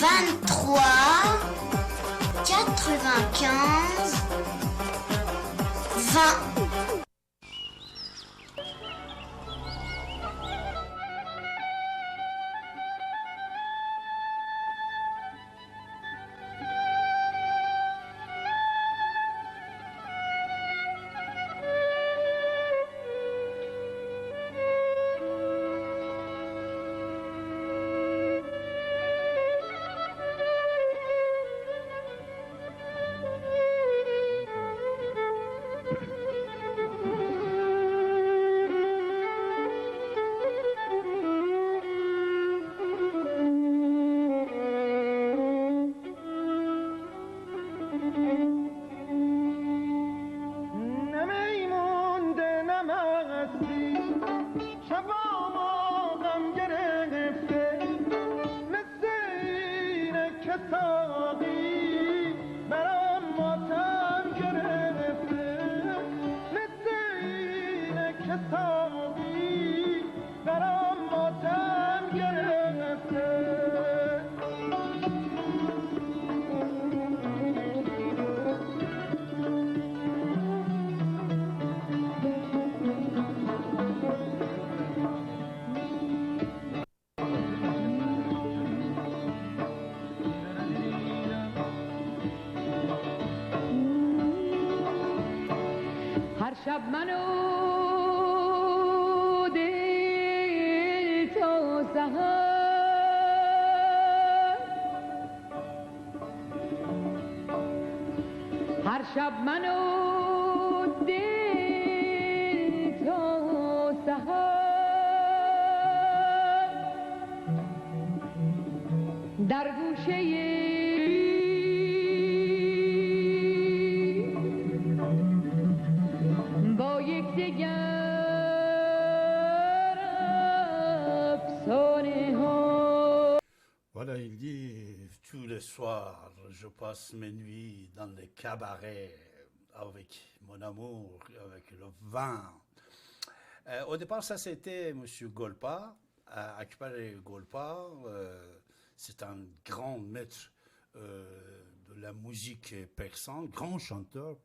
23 95 20. شب منو دل تا سحر هر شب منو دل تا سحر در گوشه Voilà, il dit, tous les soirs, je passe mes nuits dans les cabarets avec mon amour, avec le vin. Au départ, ça c'était M. Golpa, Akbar Golpa. C'est un grand maître de la musique persane, grand chanteur.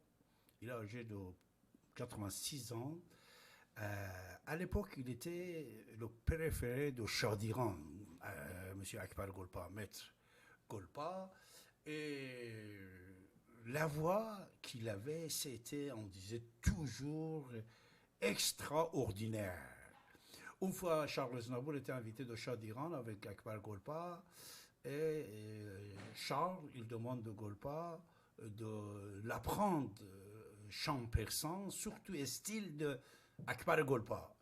Il est âgé de 86 ans. À l'époque, il était le préféré de Shah d'Iran, M. Akbar Golpa, maître Golpa. Et la voix qu'il avait, c'était, on disait toujours, extraordinaire. Une fois, Charles Aznavour était invité de Shah d'Iran avec Akbar Golpa. Et Charles, il demande de Golpa de l'apprendre chant persan, surtout un style de Akbar Golpa.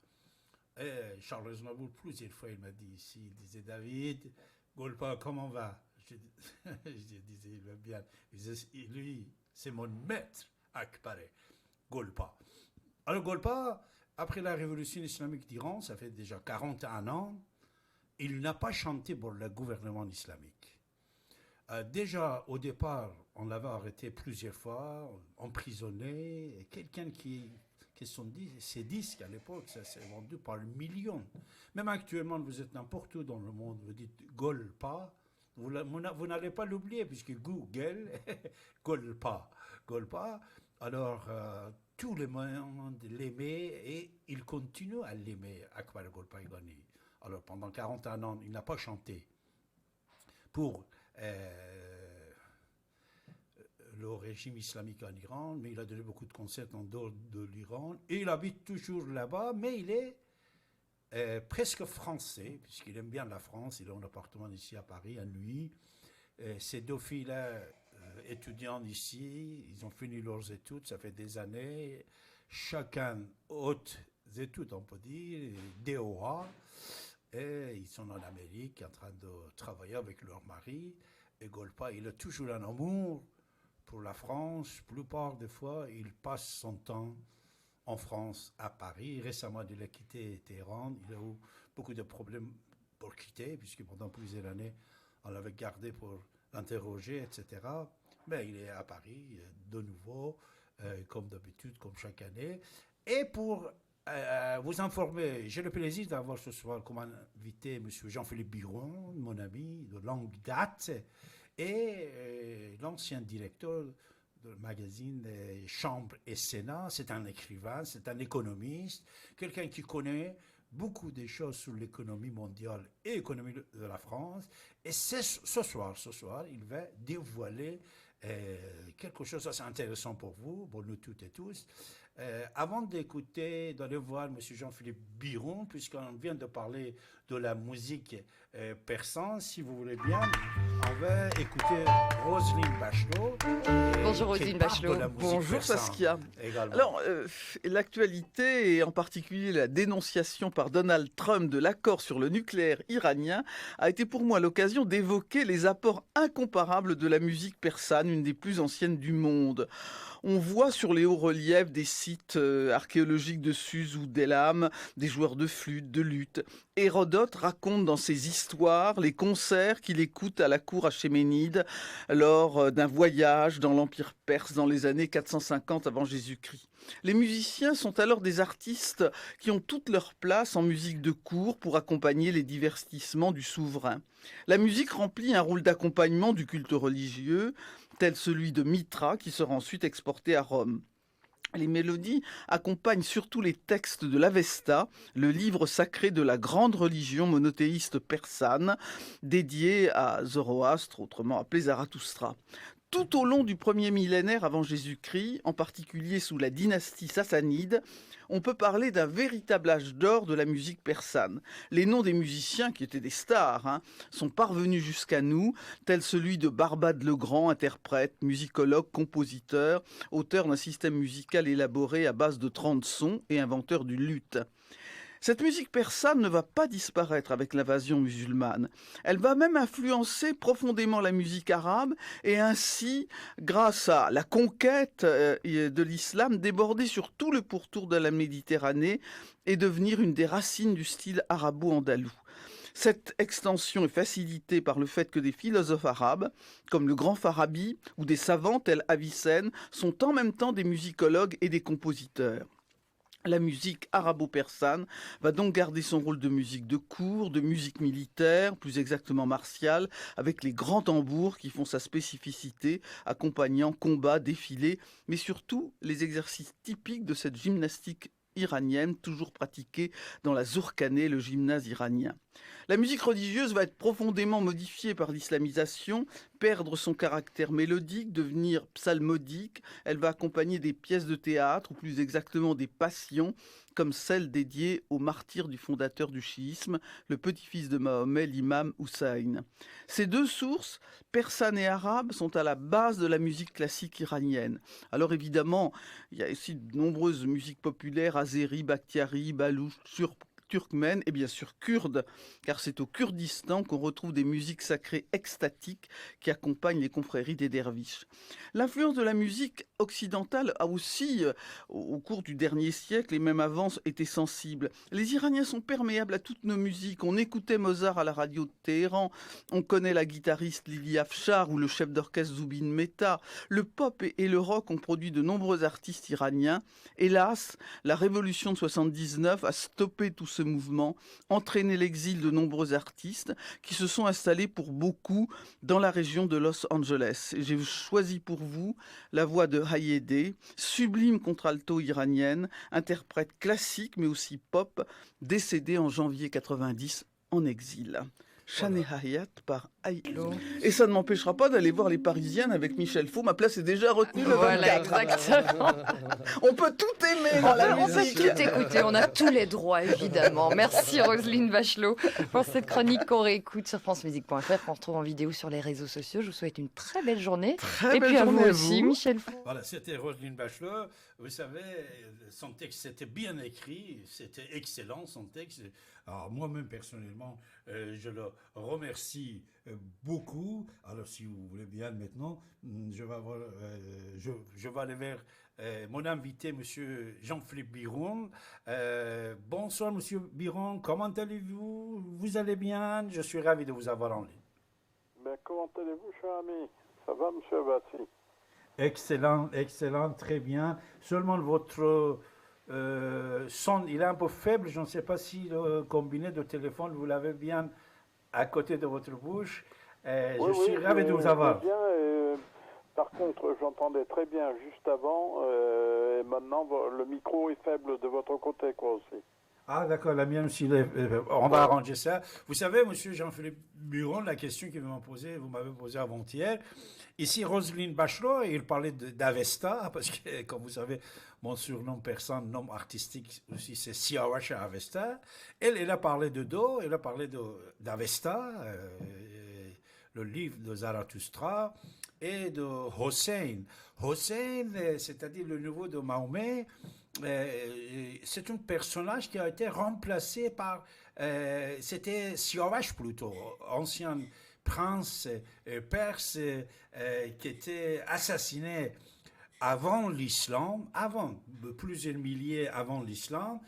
Et Charles Aznavour, plusieurs fois, il m'a dit ici, il disait, David, Golpa, comment va? Je disais, il va bien. Il disait, lui, c'est mon maître, Akbar Golpa. Alors Golpa, après la révolution islamique d'Iran, ça fait déjà 41 ans, il n'a pas chanté pour le gouvernement islamique. Déjà, au départ, on l'avait arrêté plusieurs fois, emprisonné. Quelqu'un ses disques à l'époque, ça s'est vendu par millions. Même actuellement, vous êtes n'importe où dans le monde, vous dites Golpa, vous n'allez pas l'oublier, puisque Google, Golpa. Alors, tout le monde l'aimait et il continue à l'aimer, Akbar Golpa Igani. Alors, pendant 41 ans, il n'a pas chanté pour le régime islamique en Iran, mais il a donné beaucoup de concerts en dehors de l'Iran. Et il habite toujours là-bas, mais il est presque français, puisqu'il aime bien la France. Il a un appartement ici à Paris, à lui. Ces deux filles-là, étudiants ici, ils ont fini leurs études, ça fait des années. Chacun haute études, on peut dire, DOA. Et ils sont en Amérique en train de travailler avec leur mari. Et Golpa, il a toujours un amour pour la France. La plupart des fois, il passe son temps en France, à Paris. Récemment, il a quitté Téhéran. Il a eu beaucoup de problèmes pour quitter, puisque pendant plusieurs années, on l'avait gardé pour l'interroger, etc. Mais il est à Paris, de nouveau, comme d'habitude, comme chaque année. Et pour vous informer. J'ai le plaisir d'avoir ce soir comme invité M. Jean-Philippe Biron, mon ami de longue date, et l'ancien directeur du magazine Chambre et Sénat. C'est un écrivain, c'est un économiste, quelqu'un qui connaît beaucoup de choses sur l'économie mondiale et l'économie de la France. Et ce soir, il va dévoiler quelque chose d'assez intéressant pour vous, pour nous toutes et tous. Avant d'écouter, d'aller voir M. Jean-Philippe Biron, puisqu'on vient de parler de la musique persane, si vous voulez bien, on va écouter Roselyne Bachelot. Bonjour Roselyne Bachelot. Bonjour Saskia. Également. Alors, l'actualité, et en particulier la dénonciation par Donald Trump de l'accord sur le nucléaire iranien, a été pour moi l'occasion d'évoquer les apports incomparables de la musique persane, une des plus anciennes du monde. On voit sur les hauts reliefs des sites archéologiques de Suse ou d'Elam, des joueurs de flûte, de luth. Hérodote raconte dans ses histoires les concerts qu'il écoute à la cour achéménide lors d'un voyage dans l'Empire perse dans les années 450 avant Jésus-Christ. Les musiciens sont alors des artistes qui ont toute leur place en musique de cour pour accompagner les divertissements du souverain. La musique remplit un rôle d'accompagnement du culte religieux, tel celui de Mitra qui sera ensuite exporté à Rome. Les mélodies accompagnent surtout les textes de l'Avesta, le livre sacré de la grande religion monothéiste persane, dédié à Zoroastre, autrement appelé Zarathustra. Tout au long du premier millénaire avant Jésus-Christ, en particulier sous la dynastie sassanide, on peut parler d'un véritable âge d'or de la musique persane. Les noms des musiciens, qui étaient des stars, sont parvenus jusqu'à nous, tels celui de Barbade le Grand, interprète, musicologue, compositeur, auteur d'un système musical élaboré à base de 30 sons et inventeur du luth. Cette musique persane ne va pas disparaître avec l'invasion musulmane. Elle va même influencer profondément la musique arabe et ainsi, grâce à la conquête de l'islam, déborder sur tout le pourtour de la Méditerranée et devenir une des racines du style arabo-andalou. Cette extension est facilitée par le fait que des philosophes arabes, comme le grand Farabi ou des savants tels Avicenne, sont en même temps des musicologues et des compositeurs. La musique arabo-persane va donc garder son rôle de musique de cour, de musique militaire, plus exactement martiale, avec les grands tambours qui font sa spécificité, accompagnant combats, défilés, mais surtout les exercices typiques de cette gymnastique iranienne, toujours pratiquée dans la Zourkhaneh, le gymnase iranien. La musique religieuse va être profondément modifiée par l'islamisation, perdre son caractère mélodique, devenir psalmodique. Elle va accompagner des pièces de théâtre, ou plus exactement des passions, comme celle dédiée aux martyrs du fondateur du chiisme, le petit-fils de Mahomet, l'imam Hussein. Ces deux sources, persane et arabe, sont à la base de la musique classique iranienne. Alors évidemment, il y a aussi de nombreuses musiques populaires, azéri, bakhtiari, balouche, turkmène et bien sûr kurde, car c'est au Kurdistan qu'on retrouve des musiques sacrées extatiques qui accompagnent les confréries des derviches. L'influence de la musique occidentale a aussi, au cours du dernier siècle et même avant, été sensible. Les Iraniens sont perméables à toutes nos musiques. On écoutait Mozart à la radio de Téhéran, on connaît la guitariste Lili Afshar ou le chef d'orchestre Zubin Mehta. Le pop et le rock ont produit de nombreux artistes iraniens. Hélas, la révolution de 79 a stoppé tout ce mouvement, entraîné l'exil de nombreux artistes qui se sont installés pour beaucoup dans la région de Los Angeles. J'ai choisi pour vous la voix de Hayedeh, sublime contralto iranienne, interprète classique mais aussi pop, décédée en janvier 90 en exil. Shane Hayat par Aïlo. Et ça ne m'empêchera pas d'aller voir les Parisiennes avec Michel Faux. Ma place est déjà retenue le 24. Voilà, exactement. On peut tout aimer dans la musique. On peut tout écouter, on a tous les droits, évidemment. Merci Roselyne Bachelot pour cette chronique qu'on réécoute sur francemusique.fr, qu'on retrouve en vidéo sur les réseaux sociaux. Je vous souhaite une très belle journée. Très et belle puis à vous journée à aussi, vous. Michel Faux. Voilà, c'était Roselyne Bachelot. Vous savez, son texte était bien écrit, c'était excellent son texte. Alors moi-même personnellement, je le remercie beaucoup. Alors si vous voulez bien maintenant, je vais aller vers mon invité, Monsieur Jean-Philippe Biron. Bonsoir Monsieur Biron, comment allez-vous? Vous allez bien? Je suis ravi de vous avoir en ligne. Ben, comment allez-vous, cher ami? Ça va, Monsieur Abassi? Excellent, excellent, très bien. Seulement votre il est un peu faible. Je ne sais pas si le combiné de téléphone, vous l'avez bien à côté de votre bouche. Je suis ravi de vous avoir. Bien, par contre, j'entendais très bien juste avant, et maintenant le micro est faible de votre côté, quoi, aussi. Ah d'accord, la mienne aussi, on va arranger ça. Vous savez, monsieur Jean-Philippe Buron, la question que vous m'avez posée avant-hier, ici Roselyne Bachelot, il parlait d'Avesta, parce que, comme vous savez, mon surnom persan, nom artistique aussi, c'est Siawacha Avesta. Elle a parlé de Do, elle a parlé d'Avesta, le livre de Zarathustra, et de Hossein. Hossein, c'est-à-dire le nouveau de Mahomet, c'est un personnage qui a été remplacé par, c'était Siavash plutôt, ancien prince perse qui était assassiné avant l'islam, plusieurs milliers avant l'islam,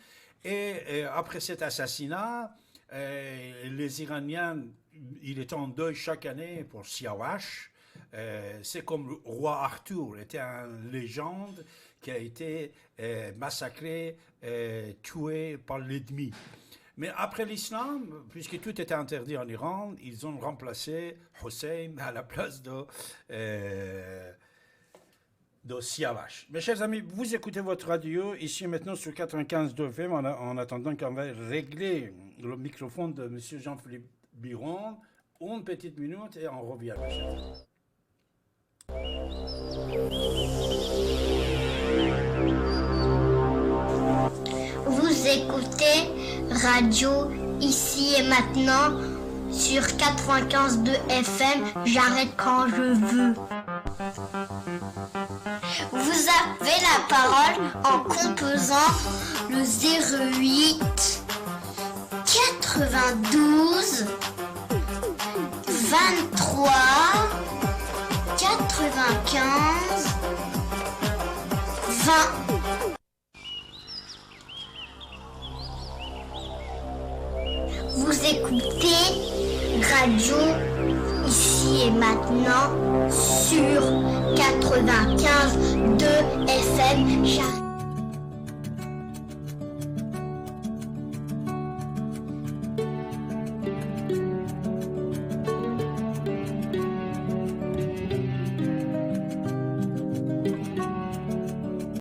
et après cet assassinat, les Iraniens, il était en deuil chaque année pour Siavash. C'est comme le roi Arthur, il était une légende qui a été massacré, tué par l'ennemi. Mais après l'islam, puisque tout était interdit en Iran, ils ont remplacé Hossein à la place de Siavash. Mes chers amis, vous écoutez votre radio ici maintenant sur 95.2 FM en attendant qu'on va régler le microphone de M. Jean-Philippe Buron. Une petite minute et on revient, mes chers amis. Vous écoutez Radio Ici et Maintenant sur 95.2 FM, j'arrête quand je veux. Vous avez la parole en composant le 08 92 23 95 20. Vous écoutez Radio Ici et Maintenant sur 95.2 FM.